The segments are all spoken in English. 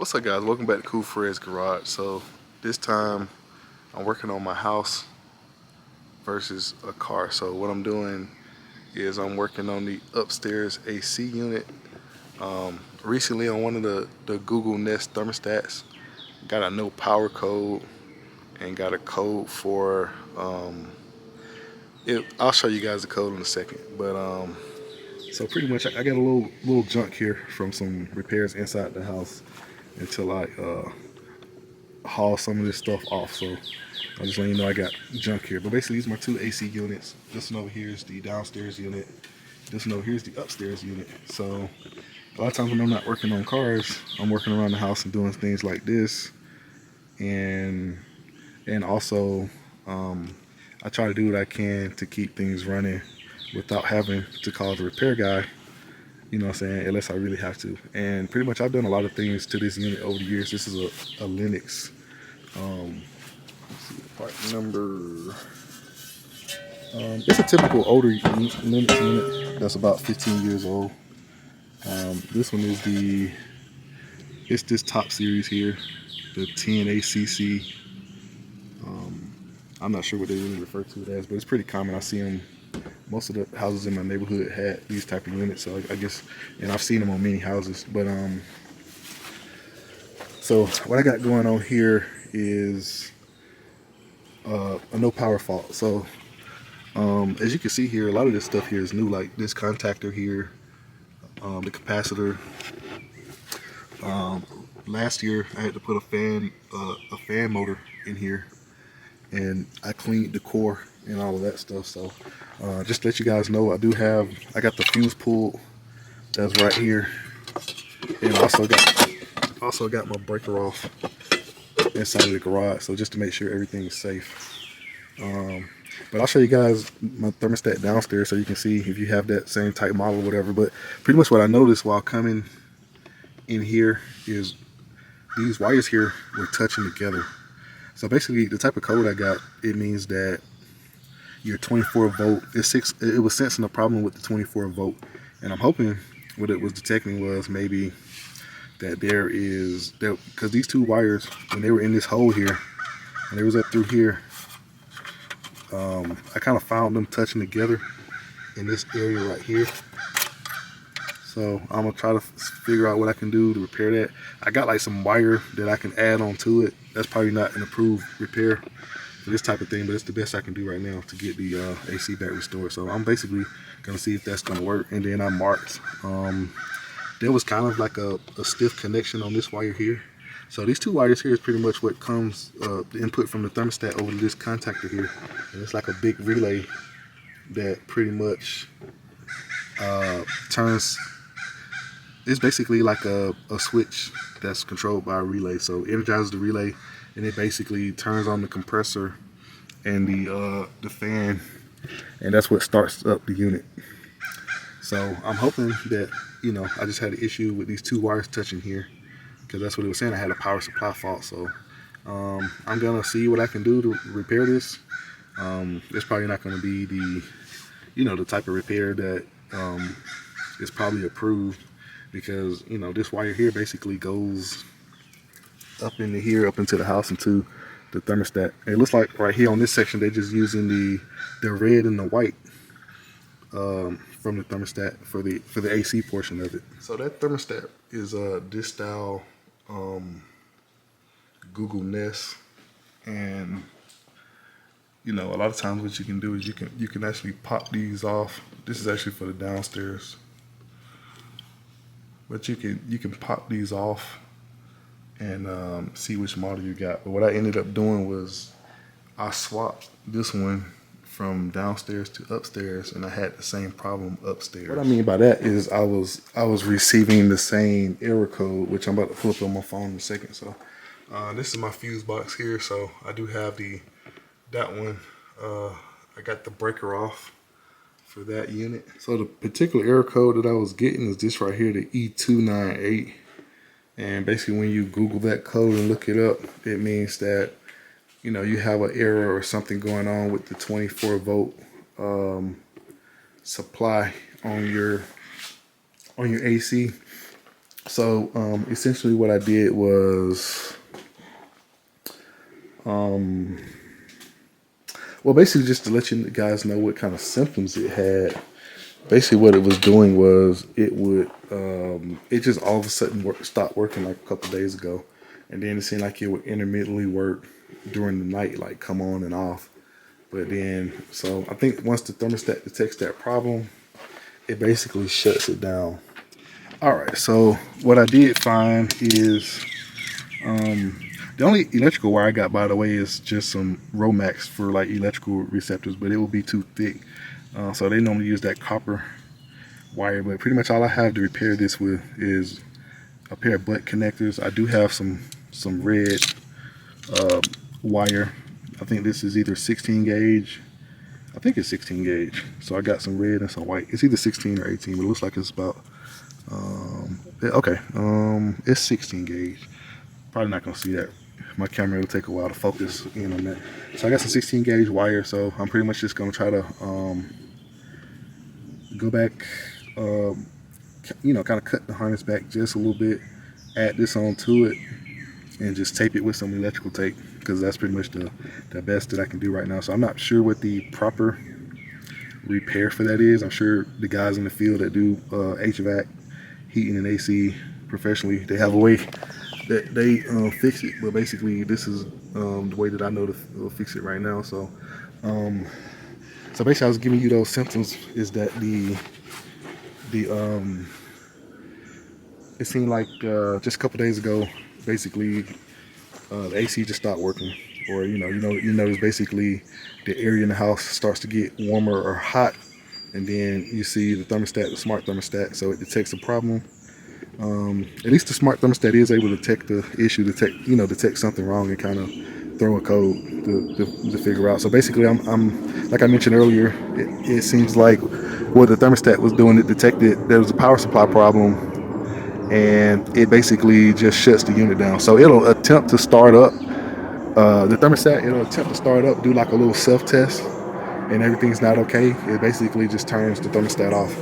What's up, guys? Welcome back to Cool Fred's Garage. So this time I'm working on my house versus a car. So what I'm doing is I'm working on the upstairs AC unit. Recently on one of the Google Nest Thermostats, got a no power code and got a code for I'll show you guys the code in a second. But so pretty much I got a little junk here from some repairs inside the house until I haul some of this stuff off. So I'm just letting you know I got junk here. But basically these are my two AC units. This one over here is the downstairs unit. This one over here is the upstairs unit. So a lot of times when I'm not working on cars, I'm working around the house and doing things like this. And also I try to do what I can to keep things running without having to call the repair guy, you know what I'm saying, unless I really have to. And pretty much I've done a lot of things to this unit over the years. This is a Linux. Let's see, part number. It's a typical older Linux unit that's about 15 years old. This one is it's this top series here, the 10ACC. I'm not sure what they really refer to it as, but it's pretty common. I see them. Most of the houses in my neighborhood had these type of units, so I guess, and I've seen them on many houses. But so what I got going on here is a no power fault. So as you can see here, a lot of this stuff here is new, like this contactor here, the capacitor. Last year I had to put a fan motor in here, and I cleaned the core and all of that stuff. So just to let you guys know, I got the fuse pulled that's right here, and also got my breaker off inside of the garage, so just to make sure everything is safe. But I'll show you guys my thermostat downstairs so you can see if you have that same type model or whatever. But pretty much what I noticed while coming in here is these wires here were touching together. So basically the type of code I got, it means that your 24 volt, it was sensing a problem with the 24 volt. And I'm hoping what it was detecting was maybe that because these two wires, when they were in this hole here, and they was up through here, I kind of found them touching together in this area right here. So I'm gonna try to figure out what I can do to repair that. I got like some wire that I can add on to it. That's probably not an approved repair for this type of thing, but it's the best I can do right now to get the AC back restored. So I'm basically gonna see if that's gonna work. And then I marked, there was kind of like a stiff connection on this wire here. So these two wires here is pretty much what comes, the input from the thermostat over to this contactor here. And it's like a big relay that pretty much turns. It's basically like a switch that's controlled by a relay. So it energizes the relay, and it basically turns on the compressor and the fan, and that's what starts up the unit. So I'm hoping that, you know, I just had an issue with these two wires touching here, because that's what it was saying. I had a power supply fault. So I'm gonna see what I can do to repair this. It's probably not gonna be the type of repair that is probably approved, because, you know, this wire here basically goes up into here, up into the house, into the thermostat. And it looks like right here on this section they're just using the red and the white from the thermostat for the AC portion of it. So that thermostat is this style Google Nest, and you know, a lot of times what you can do is you can actually pop these off. This is actually for the downstairs, but you can pop these off and see which model you got. But what I ended up doing was I swapped this one from downstairs to upstairs, and I had the same problem upstairs. What I mean by that is I was receiving the same error code, which I'm about to pull up on my phone in a second. So this is my fuse box here. So I do have that one. I got the breaker off for that unit. So the particular error code that I was getting is this right here, the E298. And basically when you Google that code and look it up, it means that, you know, you have an error or something going on with the 24 volt supply on your AC. So essentially what I did was, well, basically just to let you guys know what kind of symptoms it had. Basically what it was doing was it just all of a sudden stopped working like a couple days ago. And then it seemed like it would intermittently work during the night, like come on and off. But then, so I think once the thermostat detects that problem, it basically shuts it down. All right, so what I did find is the only electrical wire I got, by the way, is just some Romax for like electrical receptors, but it will be too thick. So they normally use that copper wire, but pretty much all I have to repair this with is a pair of butt connectors. I do have some red wire. I think this is either 16 gauge. I think it's 16 gauge. So I got some red and some white. It's either 16 or 18, but it looks like it's about okay. It's 16 gauge. Probably not gonna see that. My camera will take a while to focus in on that. So I got some 16 gauge wire. So I'm pretty much just gonna try to go back, kind of cut the harness back just a little bit, add this onto it, and just tape it with some electrical tape, because that's pretty much the best that I can do right now. So I'm not sure what the proper repair for that is. I'm sure the guys in the field that do HVAC, heating and AC professionally, they have a way that they fix it. But basically, this is the way that I know to fix it right now. So, so basically, I was giving you those symptoms. Is that the it seemed like just a couple days ago, basically the AC just stopped working, or you notice basically the area in the house starts to get warmer or hot, and then you see the thermostat, the smart thermostat, so it detects a problem. At least the smart thermostat is able to detect the issue, detect something wrong, and kind of throw a code to figure out. So basically, I'm like I mentioned earlier, it seems like what the thermostat was doing, it detected there was a power supply problem, and it basically just shuts the unit down. So it'll attempt to start up the thermostat. It'll attempt to start up, do like a little self test, and everything's not okay. It basically just turns the thermostat off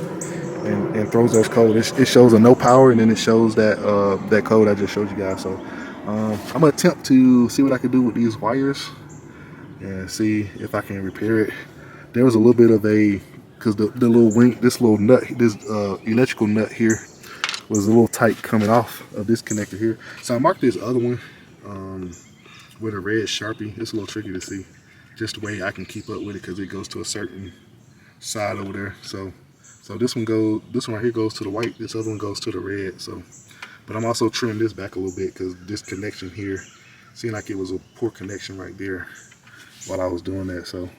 and throws those codes. It shows a no power, and then it shows that code I just showed you guys. So I'm gonna attempt to see what I can do with these wires and see if I can repair it. There was a little bit of because the little wing, this little nut, this electrical nut here was a little tight coming off of this connector here. So I marked this other one with a red Sharpie. It's a little tricky to see, just the way I can keep up with it, because it goes to a certain side over there. So this one right here goes to the white. This other one goes to the red. So, but I'm also trimming this back a little bit, because this connection here seemed like it was a poor connection right there while I was doing that. So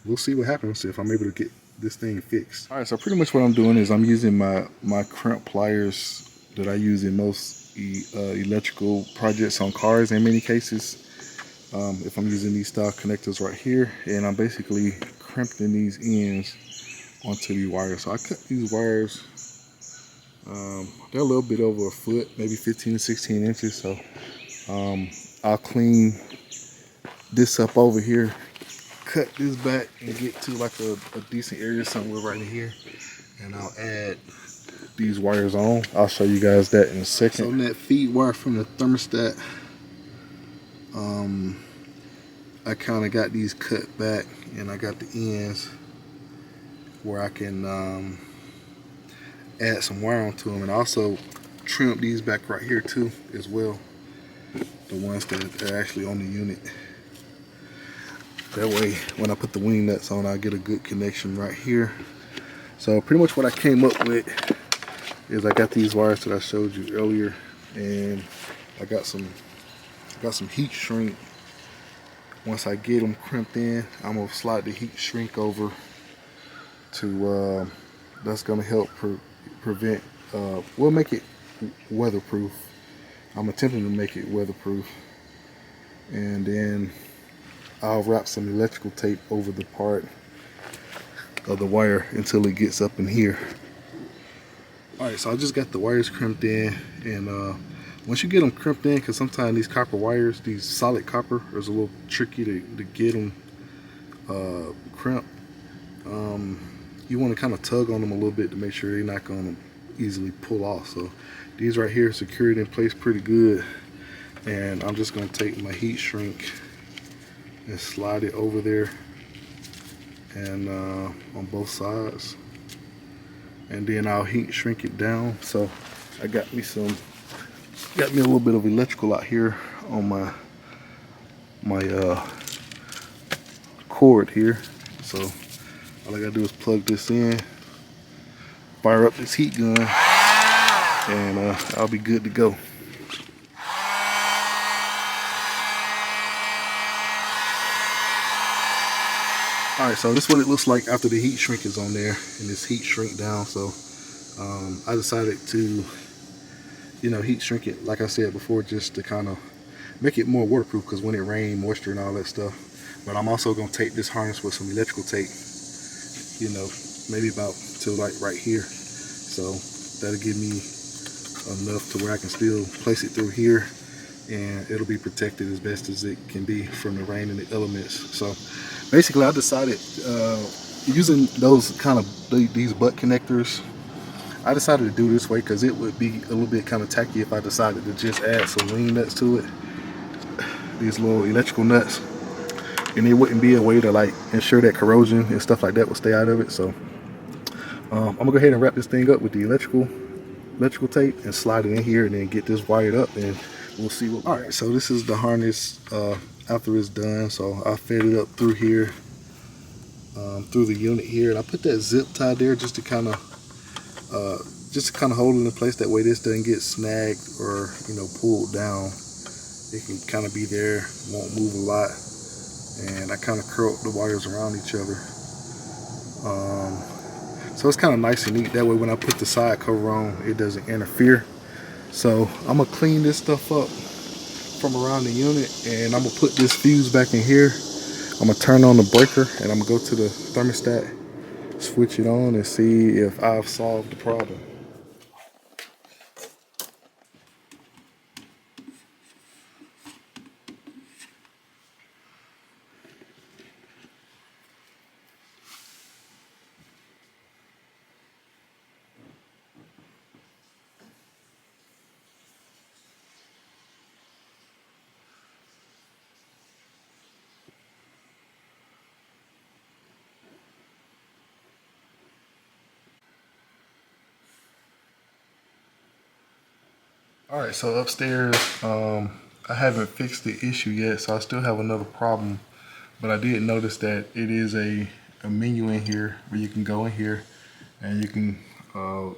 we'll see what happens if I'm able to get this thing fixed. All right, so pretty much what I'm doing is I'm using my crimp pliers that I use in most electrical projects on cars in many cases. If I'm using these style connectors right here, and I'm basically crimping these ends onto the wires. So I cut these wires, they're a little bit over a foot, maybe 15 to 16 inches. So I'll clean this up over here, cut this back, and get to like a decent area somewhere right in here, and I'll add these wires on. I'll show you guys that in a second. So on that feed wire from the thermostat, I kind of got these cut back, and I got the ends where I can add some wire onto them, and also trim these back right here too as well, the ones that are actually on the unit. That way when I put the wing nuts on, I get a good connection right here. So pretty much what I came up with is I got these wires that I showed you earlier, and I got some heat shrink. Once I get them crimped in, I'm gonna slide the heat shrink over to that's gonna help prevent we'll make it weatherproof. I'm attempting to make it weatherproof, and then I'll wrap some electrical tape over the part of the wire until it gets up in here. Alright, so I just got the wires crimped in, and once you get them crimped in, because sometimes these copper wires, these solid copper, is a little tricky to get them crimped. You want to kind of tug on them a little bit to make sure they're not going easily pull off. So these right here secured in place pretty good. And I'm just going to take my heat shrink and slide it over there and on both sides, and then I'll heat shrink it down. So I got me a little bit of electrical out here on my cord here. So all I gotta do is plug this in, fire up this heat gun, and I'll be good to go. Alright, so this is what it looks like after the heat shrink is on there and this heat shrink down. So I decided to, heat shrink it, like I said before, just to kind of make it more waterproof, because when it rains, moisture and all that stuff. But I'm also going to tape this harness with some electrical tape, maybe about to like right here. So that'll give me enough to where I can still place it through here, and it'll be protected as best as it can be from the rain and the elements. So basically I decided, using those these butt connectors, I decided to do this way because it would be a little bit kind of tacky if I decided to just add some wing nuts to it, these little electrical nuts, and it wouldn't be a way to like ensure that corrosion and stuff like that would stay out of it. So I'm gonna go ahead and wrap this thing up with the electrical tape and slide it in here, and then get this wired up, and we'll see what. All right, so this is the harness after it's done. So I fed it up through here, through the unit here, and I put that zip tie there just to kind of hold it in place. That way this doesn't get snagged or pulled down. It can kind of be there, won't move a lot. And I kind of curled the wires around each other. So it's kind of nice and neat. That way when I put the side cover on, it doesn't interfere. So I'm gonna clean this stuff up from around the unit, and I'm gonna put this fuse back in here. I'm gonna turn on the breaker, and I'm gonna go to the thermostat, switch it on, and see if I've solved the problem. Alright, so upstairs, I haven't fixed the issue yet, so I still have another problem. But I did notice that it is a menu in here where you can go in here and you can,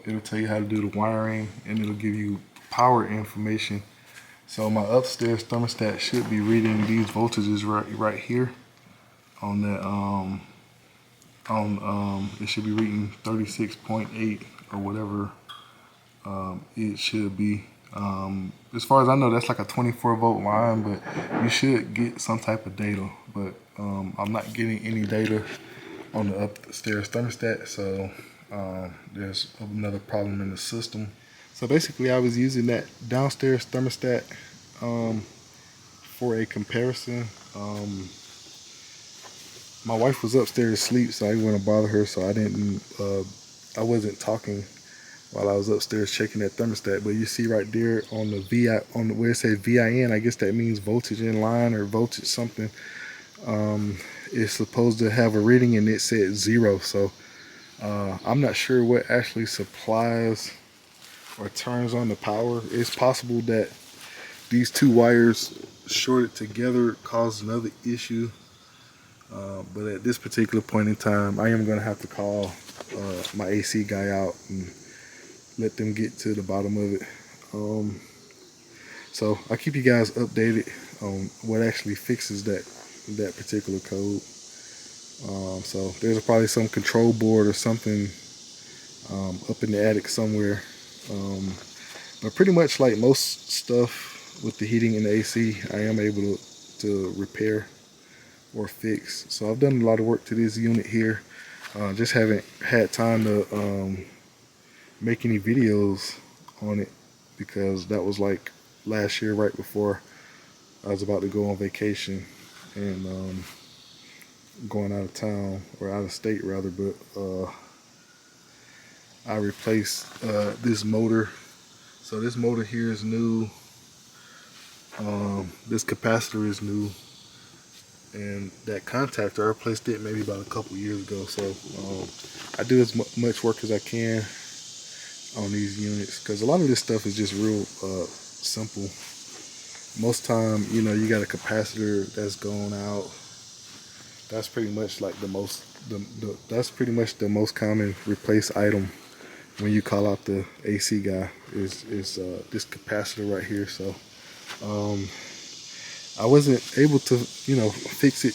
it'll tell you how to do the wiring, and it'll give you power information. So my upstairs thermostat should be reading these voltages right here on that, it should be reading 36.8 or whatever it should be. As far as I know, that's like a 24-volt line, but you should get some type of data. But I'm not getting any data on the upstairs thermostat, so there's another problem in the system. So basically, I was using that downstairs thermostat for a comparison. My wife was upstairs asleep, so I didn't want to bother her, so I wasn't talking while I was upstairs checking that thermostat. But you see right there on the where it says VIN, I guess that means voltage in line or voltage something. It's supposed to have a reading, and it said 0. So I'm not sure what actually supplies or turns on the power. It's possible that these two wires shorted together caused another issue. But at this particular point in time, I am going to have to call my AC guy out and let them get to the bottom of it. So I'll keep you guys updated on what actually fixes that particular code. So there's probably some control board or something up in the attic somewhere. But pretty much like most stuff with the heating and the AC, I am able to repair or fix. So I've done a lot of work to this unit here. Just haven't had time to make any videos on it, because that was like last year, right before I was about to go on vacation and going out of town, or out of state rather. But I replaced this motor. So this motor here is new. This capacitor is new, and that contactor, I replaced it maybe about a couple years ago. So I do as much work as I can on these units, because a lot of this stuff is just real simple. Most time, you know, you got a capacitor that's going out. That's pretty much like that's pretty much the most common replace item when you call out the AC guy is this capacitor right here. So I wasn't able to, you know, fix it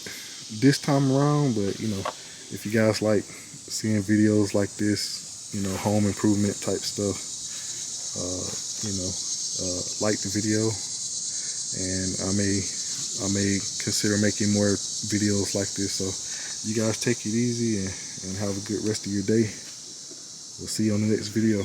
this time around, but you know, if you guys like seeing videos like this, you know, home improvement type stuff, you know, like the video, and I may consider making more videos like this. So you guys take it easy and have a good rest of your day. We'll see you on the next video.